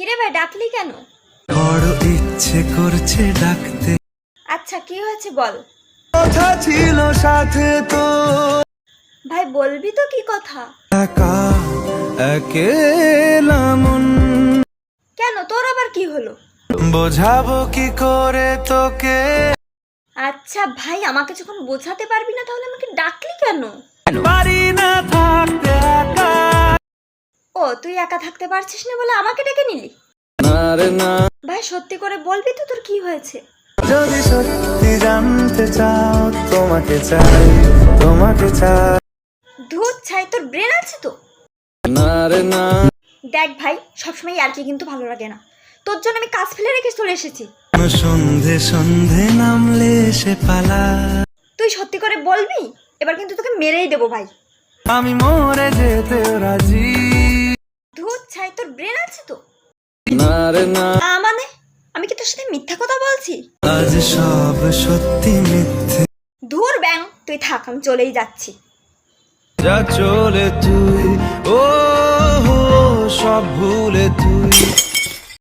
কিরে ভাই, ডাকলি কেন? বড় ইচ্ছে করছে ডাকতে। আচ্ছা, কি হয়েছে বল। কথা ছিল সাথে তো, ভাই বলবি তো কি কথা? একা একেলা মন, কেন, তোর আবার কি হলো? বোঝাবো কি করে তোকে। আচ্ছা ভাই, আমাকে যখন বোঝাতে পারবি না তাহলে আমাকে ডাকলি কেন? পারি না থাকতে একা। ও, তুই একা থাকতে পারছিস না বলে আমাকে ডেকে নিলি? না রে না, ভাই সত্যি করে বলবি তো তোর কি হয়েছে? যদি সত্যি জানতে চাও, তোমাকে চাই, তোমাকে চাই। ধুত ছাই, তোর ব্রেন আছে তো? না রে না, দেখ ভাই, সবসময় আর কি কিন্তু ভালো লাগে না। তোর জন্য আমি কাজ ফেলে রেখে চলে এসেছি। সন্ধে সন্ধে নামলে সে পালা। তুই সত্যি করে বলবি? এবার কিন্তু তোকে মেরেই দেবো ভাই। আমি মরে যেতে রাজি। ধুত ছাই, তোর ব্রেন আছে তো? না রে না, মানে আমি কি তোর সাথে মিথ্যা কথা বলছি? আজ সব সত্যি মিথ্যে। ধুর ব্যাং, তুই থাক, আমি চলেই যাচ্ছি। যা চলে তুই, ও সব ভুলে তুই।